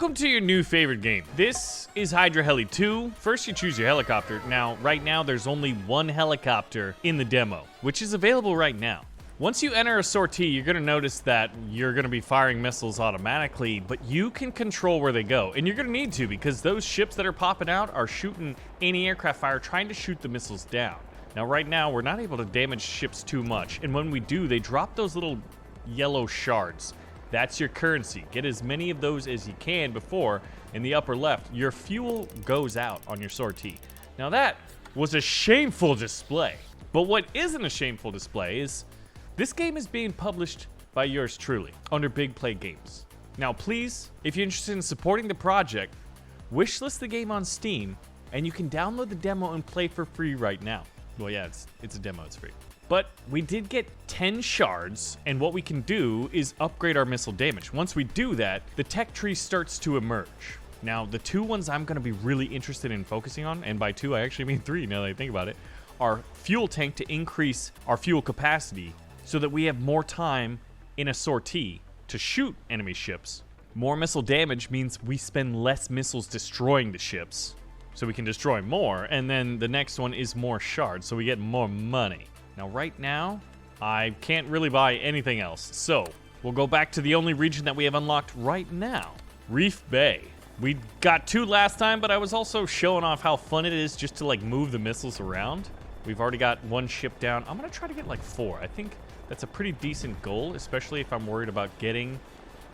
Welcome to your new favorite game. This is Hydra Heli 2. First you choose your helicopter. Now, right now there's only one helicopter in the demo, which is available right now. Once you enter a sortie, you're gonna notice that you're gonna be firing missiles automatically, but you can control where they go. And you're gonna need to, because those ships that are popping out are shooting anti-aircraft fire, trying to shoot the missiles down. Now, right now, we're not able to damage ships too much. And when we do, they drop those little yellow shards. That's your currency. Get as many of those as you can before, in the upper left, your fuel goes out on your sortie. Now that was a shameful display. But what isn't a shameful display is this game is being published by yours truly under Big Play Games. Now please, if you're interested in supporting the project, wishlist the game on Steam and you can download the demo and play for free right now. Well, yeah, it's a demo, it's free. But we did get 10 shards, and what we can do is upgrade our missile damage. Once we do that, the tech tree starts to emerge. Now, the two ones I'm gonna be really interested in focusing on, and by two, I actually mean three now that I think about it, are fuel tank to increase our fuel capacity so that we have more time in a sortie to shoot enemy ships. More missile damage means we spend less missiles destroying the ships, so we can destroy more, and then the next one is more shards, so we get more money. Now, right now, I can't really buy anything else, so we'll go back to the only region that we have unlocked right now, Reef Bay. We got 2 last time, but I was also showing off how fun it is just to like move the missiles around. We've already got 1 ship down. I'm gonna try to get like 4. I think that's a pretty decent goal, especially if I'm worried about getting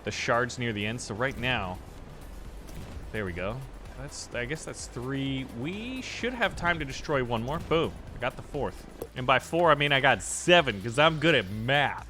the shards near the end. So right now, there we go. I guess that's 3. We should have time to destroy 1 more. Boom, I got the 4th. And by 4, I mean I got 7, because I'm good at math.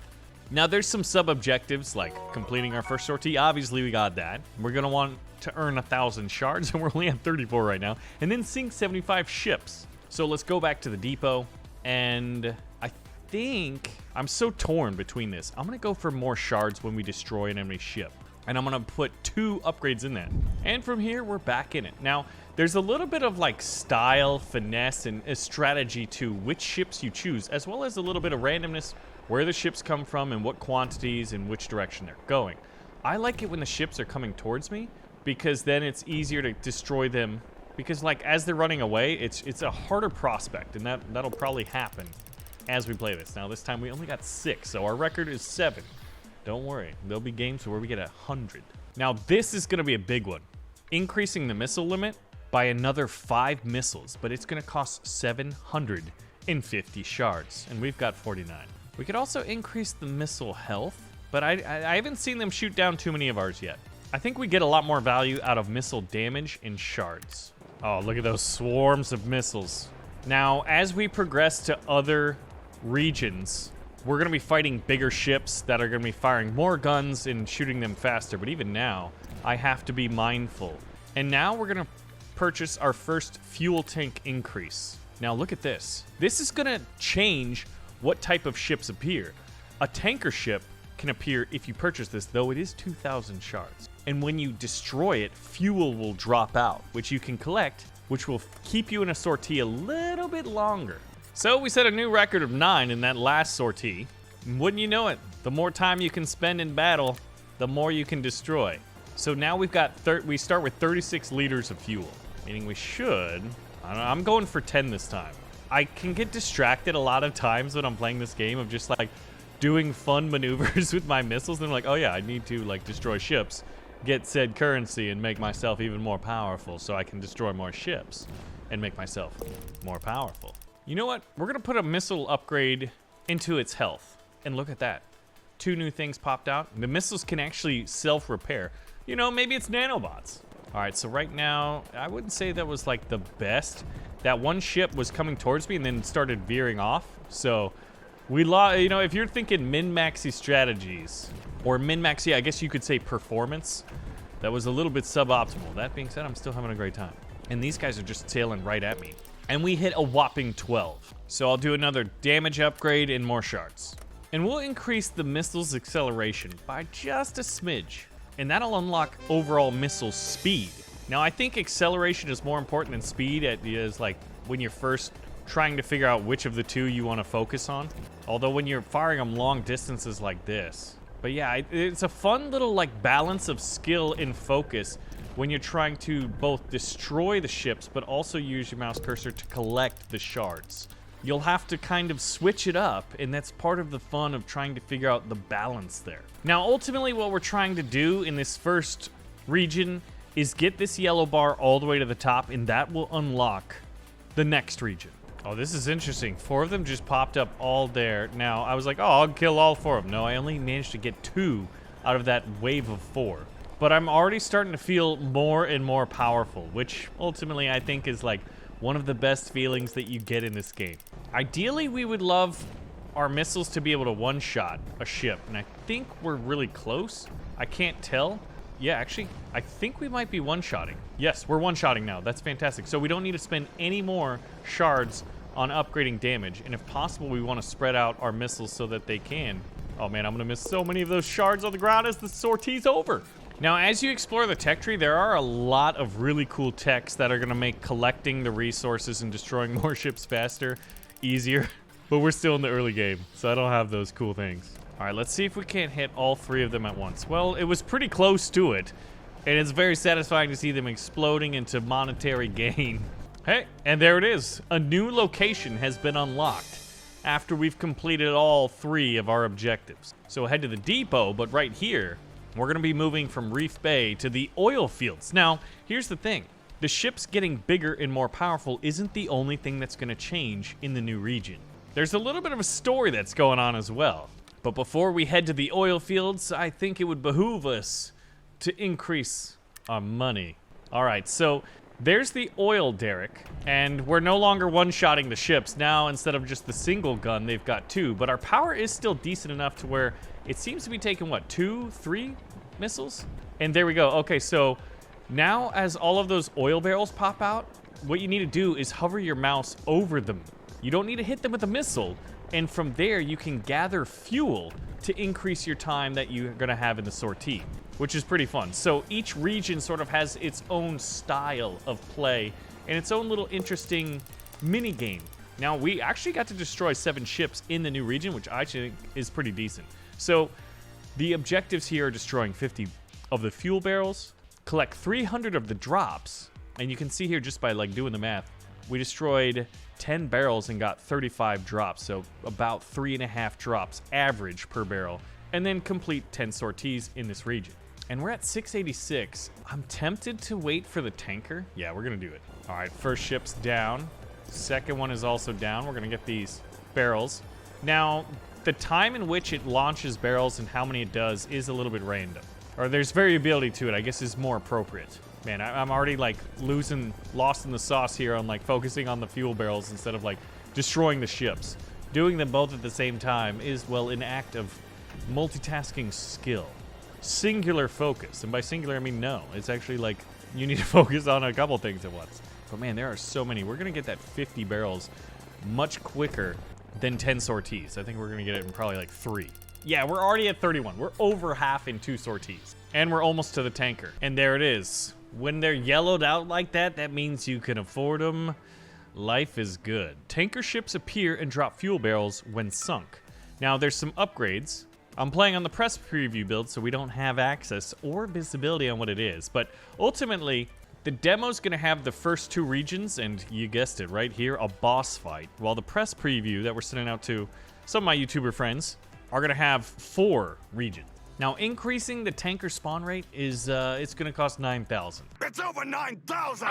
Now there's some sub-objectives, like completing our first sortie. Obviously we got that. We're gonna want to earn 1,000 shards, and we're only at 34 right now. And then sink 75 ships. So let's go back to the depot, and I think I'm so torn between this. I'm gonna go for more shards when we destroy an enemy ship. And I'm gonna put 2 upgrades in that. And from here, we're back in it. Now, there's a little bit of like style, finesse, and a strategy to which ships you choose, as well as a little bit of randomness, where the ships come from and what quantities and which direction they're going. I like it when the ships are coming towards me, because then it's easier to destroy them, because like as they're running away, it's a harder prospect, and that'll probably happen as we play this. Now this time we only got 6, so our record is 7. Don't worry, there'll be games where we get 100. Now this is gonna be a big one. Increasing the missile limit by another 5 missiles, but it's gonna cost 750 shards, and we've got 49. We could also increase the missile health, but I haven't seen them shoot down too many of ours yet. I think we get a lot more value out of missile damage and shards. Oh, look at those swarms of missiles. Now, as we progress to other regions, we're gonna be fighting bigger ships that are gonna be firing more guns and shooting them faster, but even now, I have to be mindful. And now we're gonna purchase our first fuel tank increase. Now look at this. This is gonna change what type of ships appear. A tanker ship can appear if you purchase this, though it is 2,000 shards. And when you destroy it, fuel will drop out, which you can collect, which will keep you in a sortie a little bit longer. So we set a new record of 9 in that last sortie. And wouldn't you know it, the more time you can spend in battle, the more you can destroy. So now we've got, we start with 36 liters of fuel, meaning we should, I don't know, I'm going for 10 this time. I can get distracted a lot of times when I'm playing this game of just like doing fun maneuvers with my missiles, and I'm like, oh yeah, I need to like destroy ships, get said currency, and make myself even more powerful so I can destroy more ships and make myself more powerful. You know what? We're gonna put a missile upgrade into its health. And look at that. 2 new things popped out. The missiles can actually self-repair. You know, maybe it's nanobots. All right, so right now, I wouldn't say that was like the best. That one ship was coming towards me and then started veering off. So we lost, you know, if you're thinking min-maxy strategies, or min-maxy, I guess you could say performance, that was a little bit suboptimal. That being said, I'm still having a great time. And these guys are just sailing right at me. And we hit a whopping 12. So I'll do another damage upgrade and more shards. And we'll increase the missile's acceleration by just a smidge. And that'll unlock overall missile speed. Now I think acceleration is more important than speed, as like when you're first trying to figure out which of the two you want to focus on. Although when you're firing them long distances like this, But yeah, it's a fun little like balance of skill and focus when you're trying to both destroy the ships, but also use your mouse cursor to collect the shards. You'll have to kind of switch it up, and that's part of the fun of trying to figure out the balance there. Now, ultimately, what we're trying to do in this first region is get this yellow bar all the way to the top, and that will unlock the next region. Oh, this is interesting. 4 of them just popped up all there. Now, I was like, oh, I'll kill all 4 of them. No, I only managed to get 2 out of that wave of 4. But I'm already starting to feel more and more powerful, which ultimately I think is like one of the best feelings that you get in this game. Ideally, we would love our missiles to be able to one-shot a ship, and I think we're really close. I can't tell. Yeah, actually, I think we might be one-shotting. Yes, we're one-shotting now. That's fantastic. So we don't need to spend any more shards on upgrading damage, and if possible, we want to spread out our missiles so that they can. Oh man, I'm gonna miss so many of those shards on the ground as the sortie's over. Now, as you explore the tech tree, there are a lot of really cool techs that are going to make collecting the resources and destroying more ships faster easier. But we're still in the early game, so I don't have those cool things. All right, let's see if we can't hit all 3 of them at once. Well, it was pretty close to it, and it's very satisfying to see them exploding into monetary gain. Hey, and there it is. A new location has been unlocked after we've completed all 3 of our objectives. So head to the depot, but right here, we're going to be moving from Reef Bay to the oil fields. Now, here's the thing. The ships getting bigger and more powerful isn't the only thing that's going to change in the new region. There's a little bit of a story that's going on as well. But before we head to the oil fields, I think it would behoove us to increase our money. All right, so there's the oil derrick, and we're no longer one-shotting the ships. Now, instead of just the single gun, they've got 2. But our power is still decent enough to where it seems to be taking, what, 2, 3 missiles? And there we go. Okay, so now as all of those oil barrels pop out, what you need to do is hover your mouse over them. You don't need to hit them with a missile, and from there you can gather fuel to increase your time that you're gonna have in the sortie, which is pretty fun. So each region sort of has its own style of play and its own little interesting mini game. Now, we actually got to destroy 7 ships in the new region, which I think is pretty decent. So the objectives here are destroying 50 of the fuel barrels, collect 300 of the drops, and you can see here just by like doing the math, we destroyed 10 barrels and got 35 drops, so about 3.5 drops average per barrel, and then complete 10 sorties in this region. And we're at 686. I'm tempted to wait for the tanker. Yeah, we're gonna do it. All right, first ship's down. Second one is also down. We're gonna get these barrels. Now, the time in which it launches barrels and how many it does is a little bit random. Or there's variability to it, I guess is more appropriate. Man, I'm already like lost in the sauce here on like focusing on the fuel barrels instead of like destroying the ships. Doing them both at the same time is, well, an act of multitasking skill. Singular focus, and by singular I mean no. It's actually like you need to focus on a couple things at once. But man, there are so many. We're gonna get that 50 barrels much quicker than 10 sorties. I think we're gonna get it in probably like 3. Yeah, we're already at 31. We're over half in 2 sorties. And we're almost to the tanker. And there it is. When they're yellowed out like that, that means you can afford them. Life is good. Tanker ships appear and drop fuel barrels when sunk. Now, there's some upgrades. I'm playing on the press preview build, so we don't have access or visibility on what it is. But ultimately, the demo's going to have the first 2 regions, and you guessed it right here, a boss fight. While the press preview that we're sending out to some of my YouTuber friends are going to have 4 regions. Now, increasing the tanker spawn rate is, it's going to cost 9,000. It's over 9,000!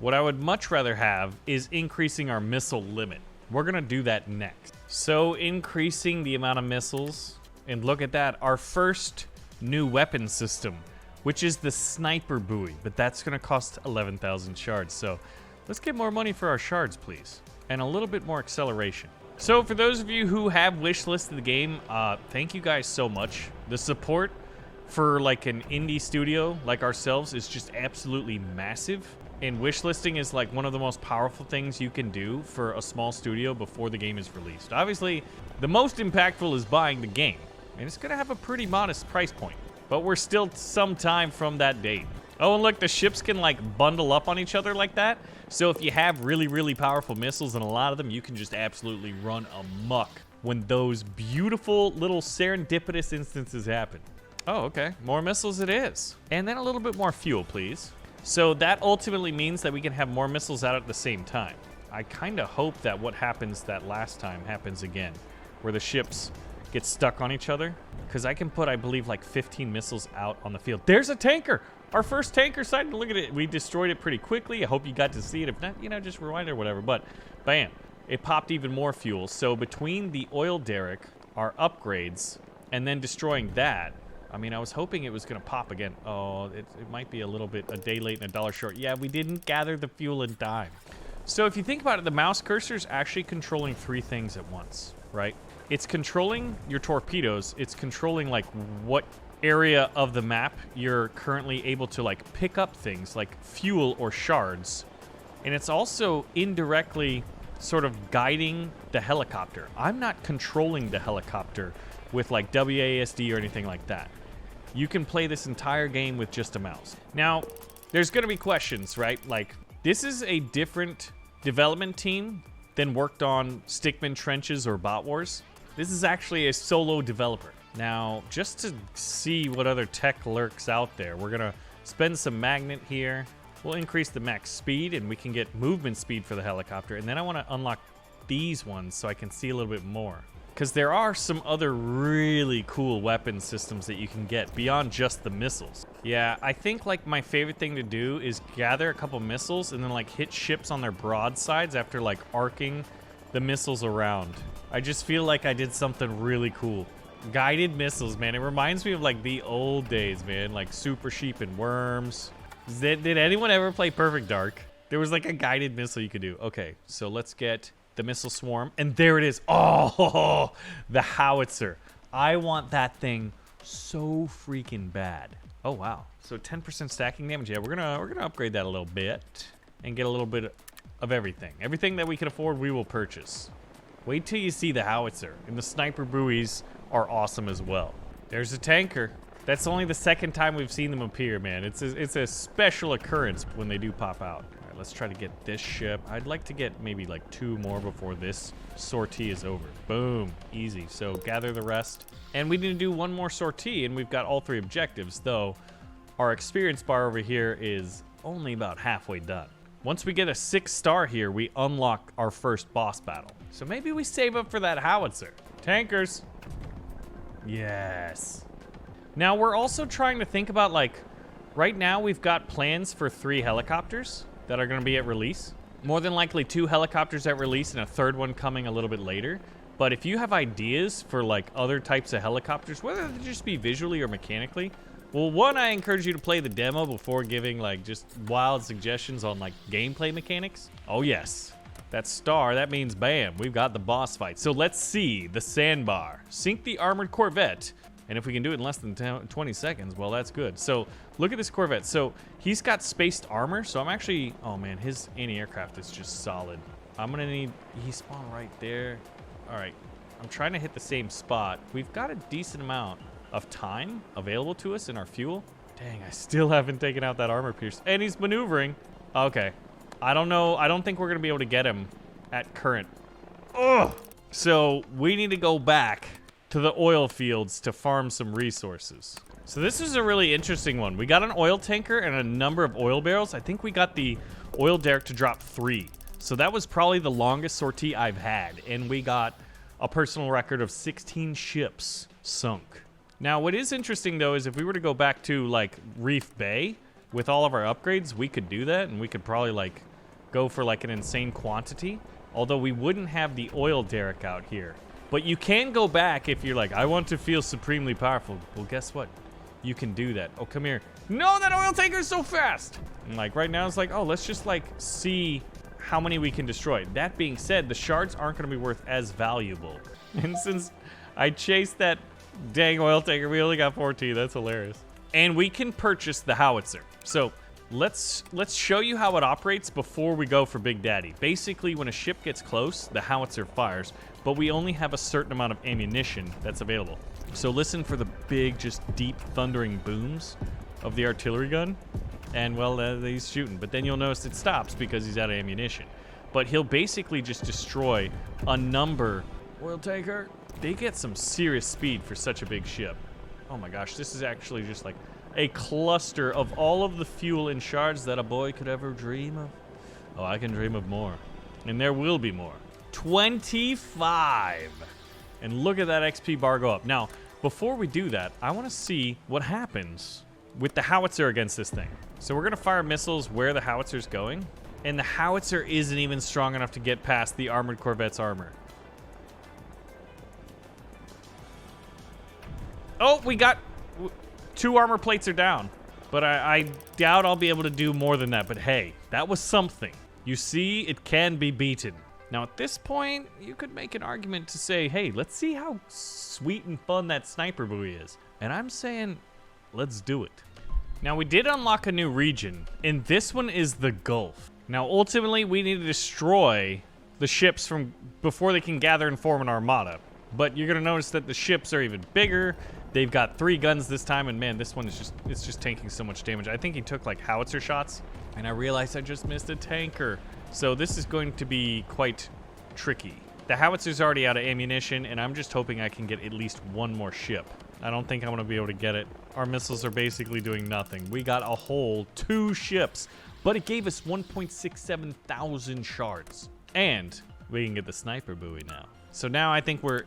What I would much rather have is increasing our missile limit. We're going to do that next. So, increasing the amount of missiles, and look at that, our first new weapon system, which is the sniper buoy, but that's going to cost 11,000 shards. So, let's get more money for our shards, please, and a little bit more acceleration. So for those of you who have wishlisted the game, thank you guys so much. The support for like an indie studio like ourselves is just absolutely massive. And wishlisting is like one of the most powerful things you can do for a small studio before the game is released. Obviously, the most impactful is buying the game, and it's gonna have a pretty modest price point, but we're still some time from that date. Oh, and look, the ships can like bundle up on each other like that. So if you have really, really powerful missiles and a lot of them, you can just absolutely run amok when those beautiful little serendipitous instances happen. Oh, okay. More missiles it is. And then a little bit more fuel, please. So that ultimately means that we can have more missiles out at the same time. I kind of hope that what happens that last time happens again, where the ships get stuck on each other. Because I can put, I believe, like 15 missiles out on the field. There's a tanker! Our first tanker sighting. Look at it. We destroyed it pretty quickly. I hope you got to see it. If not, you know, just rewind or whatever. But, bam. It popped even more fuel. So between the oil derrick, our upgrades, and then destroying that, I mean, I was hoping it was going to pop again. Oh, it might be a little bit a day late and a dollar short. Yeah, we didn't gather the fuel in time. So if you think about it, the mouse cursor is actually controlling 3 things at once, right? It's controlling your torpedoes. It's controlling, like, what area of the map you're currently able to, like, pick up things like fuel or shards. And it's also indirectly sort of guiding the helicopter. I'm not controlling the helicopter with, like, WASD or anything like that. You can play this entire game with just a mouse. Now, there's going to be questions, right? Like, this is a different development team than worked on Stickman Trenches or Bot Wars. This is actually a solo developer. Now, just to see what other tech lurks out there, we're going to spend some magnet here. We'll increase the max speed, and we can get movement speed for the helicopter. And then I want to unlock these ones so I can see a little bit more. Because there are some other really cool weapon systems that you can get beyond just the missiles. Yeah, I think like my favorite thing to do is gather a couple missiles and then like hit ships on their broadsides after like arcing the missiles around. I just feel like I did something really cool. Guided missiles, man. It reminds me of like the old days, man. Like Super Sheep and Worms. Did anyone ever play Perfect Dark? There was like a guided missile you could do. Okay, so let's get the missile swarm, and there it is. Oh, the howitzer. I want that thing so freaking bad. Oh wow. So 10% stacking damage. Yeah, we're gonna upgrade that a little bit and get a little bit of everything. Everything that we can afford, we will purchase. Wait till you see the howitzer, and the sniper buoys are awesome as well. There's a tanker. That's only the second time we've seen them appear, man. It's a special occurrence when they do pop out. Let's try to get this ship. I'd like to get maybe like 2 more before this sortie is over. Boom, easy. So gather the rest. And we need to do 1 more sortie, and we've got all 3 objectives, though our experience bar over here is only about halfway done. Once we get a 6-star here, we unlock our first boss battle. So maybe we save up for that howitzer. Tankers. Yes. Now we're also trying to think about like, right now we've got plans for 3 helicopters that are going to be at release. More than likely 2 helicopters at release and a 3rd one coming a little bit later. But if you have ideas for like other types of helicopters, whether they just be visually or mechanically, well, 1, I encourage you to play the demo before giving like just wild suggestions on like gameplay mechanics. Oh yes, that star, that means bam, we've got the boss fight. So let's see the sandbar. Sink the armored Corvette. And if we can do it in less than 20 seconds, well, that's good. So look at this Corvette. So he's got spaced armor. So I'm actually, oh man, his anti-aircraft is just solid. I'm gonna need, he spawned right there. All right, I'm trying to hit the same spot. We've got a decent amount of time available to us in our fuel. Dang, I still haven't taken out that armor pierce. And he's maneuvering. Okay, I don't know. I don't think we're gonna be able to get him at current. Ugh. So we need to go back to the oil fields to farm some resources. So this is a really interesting one. We got an oil tanker and a number of oil barrels. I think we got the oil derrick to drop 3. So that was probably the longest sortie I've had. And we got a personal record of 16 ships sunk. Now, what is interesting though is if we were to go back to like Reef Bay with all of our upgrades, we could do that and we could probably like go for like an insane quantity. Although we wouldn't have the oil derrick out here. But you can go back if you're like, I want to feel supremely powerful. Well, guess what? You can do that. Oh, come here. No, that oil tanker is so fast. And like right now, it's like, oh, let's just like see how many we can destroy. That being said, the shards aren't going to be worth as valuable. And since I chased that dang oil tanker, we only got 14. That's hilarious. And we can purchase the howitzer. So let's show you how it operates before we go for Big Daddy. Basically, when a ship gets close, the howitzer fires, but we only have a certain amount of ammunition that's available. So listen for the big, just deep thundering booms of the artillery gun. And well, he's shooting, but then you'll notice it stops because he's out of ammunition. But he'll basically just destroy a number Oil tanker. They get some serious speed for such a big ship. Oh my gosh, this is actually just like a cluster of all of the fuel and shards that a boy could ever dream of. Oh, I can dream of more. And there will be more. 25. And look at that XP bar go up. Now, before we do that, I want to see what happens with the howitzer against this thing. So we're going to fire missiles where the howitzer's going. And the howitzer isn't even strong enough to get past the armored corvette's armor. Oh, we got 2 armor plates are down. But I doubt I'll be able to do more than that. But hey, that was something. You see, it can be beaten. Now at this point, you could make an argument to say, hey, let's see how sweet and fun that sniper buoy is. And I'm saying, let's do it. Now we did unlock a new region, and this one is the Gulf. Now ultimately, we need to destroy the ships from before they can gather and form an armada. But you're gonna notice that the ships are even bigger. They've got 3 guns this time, and man, this one is it's just tanking so much damage. I think he took like howitzer shots, and I realized I just missed a tanker. So this is going to be quite tricky. The howitzer's already out of ammunition, and I'm just hoping I can get at least 1 more ship. I don't think I'm gonna be able to get it. Our missiles are basically doing nothing. We got a whole 2 ships, but it gave us 1.67 thousand shards. And we can get the sniper buoy now. So now I think we're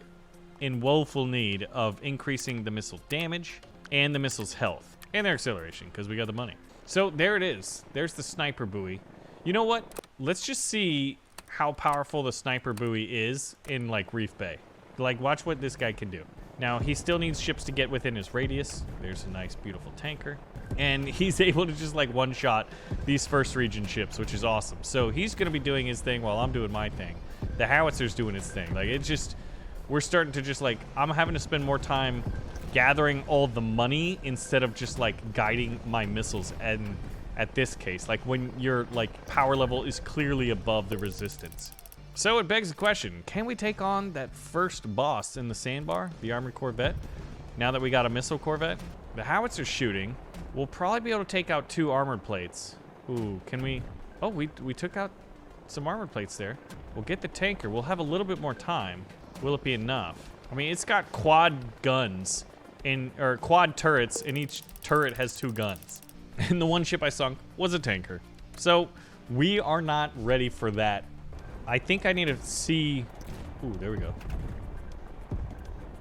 in woeful need of increasing the missile damage and the missile's health and their acceleration because we got the money. So there it is. There's the sniper buoy. You know what? Let's just see how powerful the sniper buoy is in like Reef Bay. Like, watch what this guy can do. Now, he still needs ships to get within his radius. There's a nice, beautiful tanker. And he's able to just like one-shot these first region ships, which is awesome. So he's going to be doing his thing while I'm doing my thing. The howitzer's doing his thing. Like, it's just, we're starting to just like, I'm having to spend more time gathering all the money instead of just like guiding my missiles. And at this case, like when your like power level is clearly above the resistance. So it begs the question, can we take on that first boss in the sandbar, the armored corvette, now that we got a missile corvette? The howitzer's shooting. We'll probably be able to take out 2 armored plates. Ooh, can we? Oh, we took out some armored plates there. We'll get the tanker. We'll have a little bit more time. Will it be enough? I mean, it's got quad guns or quad turrets, and each turret has 2 guns. And the one ship I sunk was a tanker. So we are not ready for that. I think I need to see. Ooh, there we go.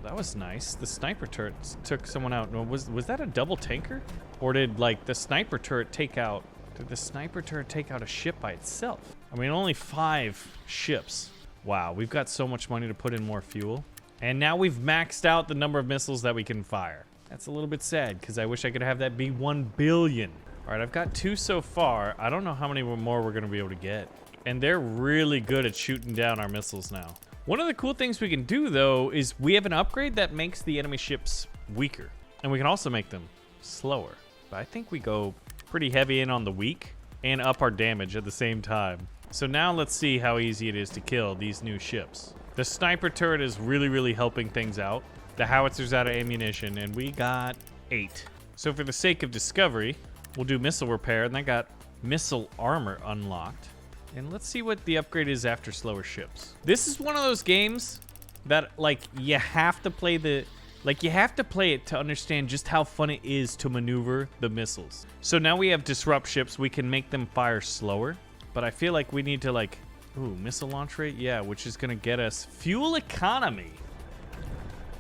That was nice. The sniper turret took someone out. No, was that a double tanker? Or did like the sniper turret take out? Did the sniper turret take out a ship by itself? I mean, only 5 ships. Wow, we've got so much money to put in more fuel. And now we've maxed out the number of missiles that we can fire. That's a little bit sad because I wish I could have that be 1 billion. All right, I've got 2 so far. I don't know how many more we're going to be able to get. And they're really good at shooting down our missiles now. One of the cool things we can do, though, is we have an upgrade that makes the enemy ships weaker. And we can also make them slower. But I think we go pretty heavy in on the weak and up our damage at the same time. So now let's see how easy it is to kill these new ships. The sniper turret is really, really helping things out. The howitzer's out of ammunition, and we got 8. So for the sake of discovery, we'll do missile repair, and I got missile armor unlocked. And let's see what the upgrade is after slower ships. This is one of those games that, like, you have to play it to understand just how fun it is to maneuver the missiles. So now we have disrupt ships. We can make them fire slower. But I feel like we need to, like, ooh, missile launch rate? Yeah, which is going to get us fuel economy.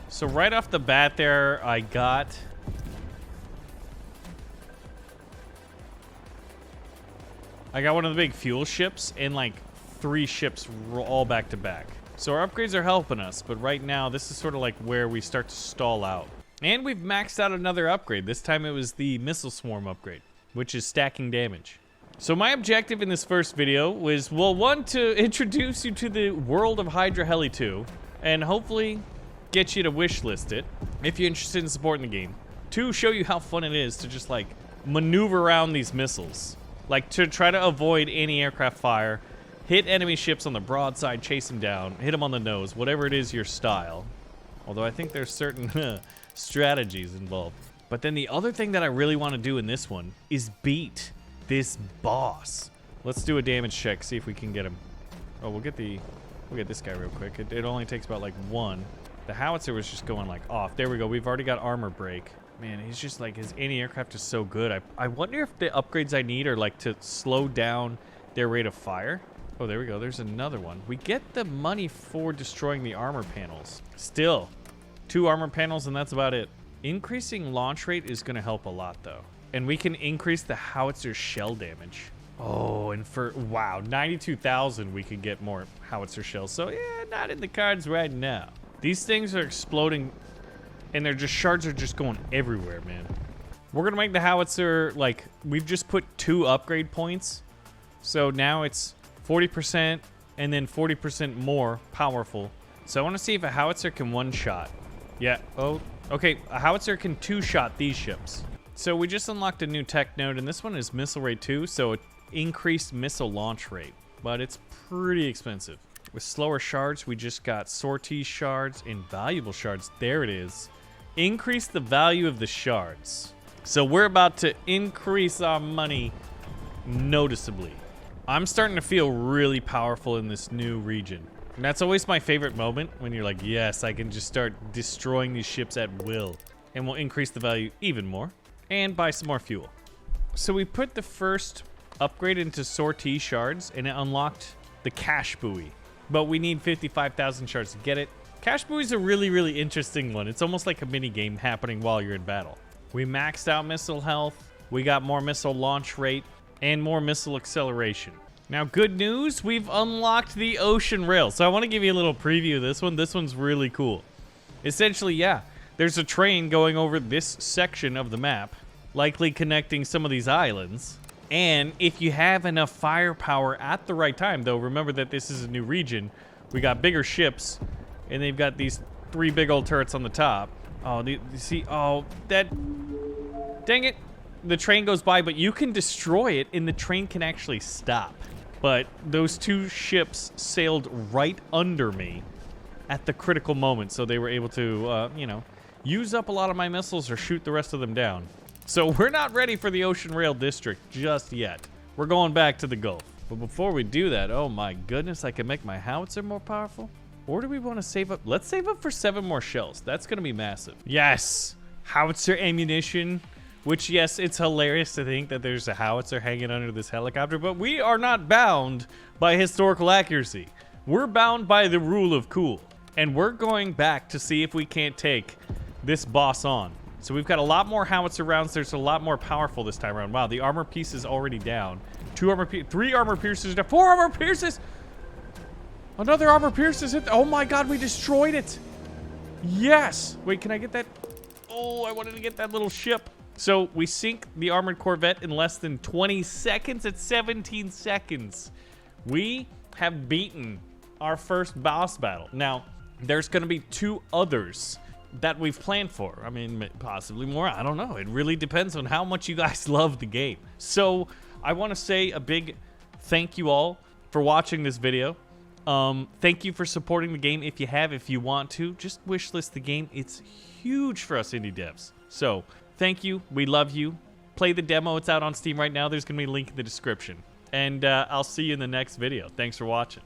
So right off the bat there, I got one of the big fuel ships and like 3 ships all back to back. So our upgrades are helping us, but right now this is sort of like where we start to stall out. And we've maxed out another upgrade. This time it was the missile swarm upgrade, which is stacking damage. So my objective in this first video was, well, 1, to introduce you to the world of Hydra Heli 2, and hopefully get you to wishlist it if you're interested in supporting the game. 2, show you how fun it is to just like maneuver around these missiles. Like to try to avoid anti-aircraft fire, hit enemy ships on the broadside, chase them down, hit them on the nose, whatever it is your style. Although I think there's certain strategies involved. But then the other thing that I really want to do in this one is beat this boss. Let's do a damage check, see if we can get him. Oh, we'll get the We'll get this guy real quick. It only takes about like one. The howitzer was just going like off. There we go. We've already got armor break. Man, he's just like, his anti-aircraft is so good. I wonder if the upgrades I need are like to slow down their rate of fire. Oh, there we go. There's another one. We get the money for destroying the armor panels. Still, 2 armor panels and that's about it. Increasing launch rate is going to help a lot though. And we can increase the howitzer shell damage. Oh, and for, wow, 92,000 we could get more howitzer shells. So yeah, not in the cards right now. These things are exploding and they're just, shards are just going everywhere, man. We're gonna make the howitzer, like, we've just put 2 upgrade points. So now it's 40% and then 40% more powerful. So I wanna see if a howitzer can one-shot. Yeah, oh, okay, a howitzer can 2-shot these ships. So we just unlocked a new tech node and this one is missile rate 2, so it increased missile launch rate, but it's pretty expensive. With slower shards, we just got sortie shards and valuable shards. There it is. Increase the value of the shards. So we're about to increase our money noticeably. I'm starting to feel really powerful in this new region. And that's always my favorite moment, when you're like, yes, I can just start destroying these ships at will. And we'll increase the value even more and buy some more fuel. So we put the first upgrade into sortie shards and it unlocked the cash buoy. But we need 55,000 shards to get it. Cash buoy is a really, really interesting one. It's almost like a mini game happening while you're in battle. We maxed out missile health. We got more missile launch rate and more missile acceleration. Now, good news, we've unlocked the ocean rail. So I want to give you a little preview of this one. This one's really cool. Essentially, yeah, there's a train going over this section of the map, likely connecting some of these islands. And if you have enough firepower at the right time, though, remember that this is a new region. We got bigger ships, and they've got these 3 big old turrets on the top. Oh, you see, oh, that, dang it. The train goes by, but you can destroy it, and the train can actually stop. But those 2 ships sailed right under me at the critical moment, so they were able to, you know, use up a lot of my missiles or shoot the rest of them down. So we're not ready for the Ocean Rail District just yet. We're going back to the Gulf. But before we do that, oh my goodness, I can make my howitzer more powerful? Or do we want to save up? Let's save up for 7 more shells. That's going to be massive. Yes! Howitzer ammunition. Which, yes, it's hilarious to think that there's a howitzer hanging under this helicopter, but we are not bound by historical accuracy. We're bound by the rule of cool. And we're going back to see if we can't take this boss on. So we've got a lot more howitzer rounds. There's a lot more powerful this time around. Wow, the armor piece is already down. 3 armor pierces, 4 armor pierces. Another armor pierce is hit. Oh my god, we destroyed it. Yes. Wait, can I get that? Oh, I wanted to get that little ship. So we sink the armored corvette in less than 20 seconds at 17 seconds. We have beaten our first boss battle. Now, there's going to be 2 others that we've planned for. I mean, possibly more. I don't know. It really depends on how much you guys love the game. So I want to say a big thank you all for watching this video. Thank you for supporting the game. If you want to, just wishlist the game. It's huge for us indie devs. So thank you. We love you. Play the demo. It's out on Steam right now. There's going to be a link in the description. And I'll see you in the next video. Thanks for watching.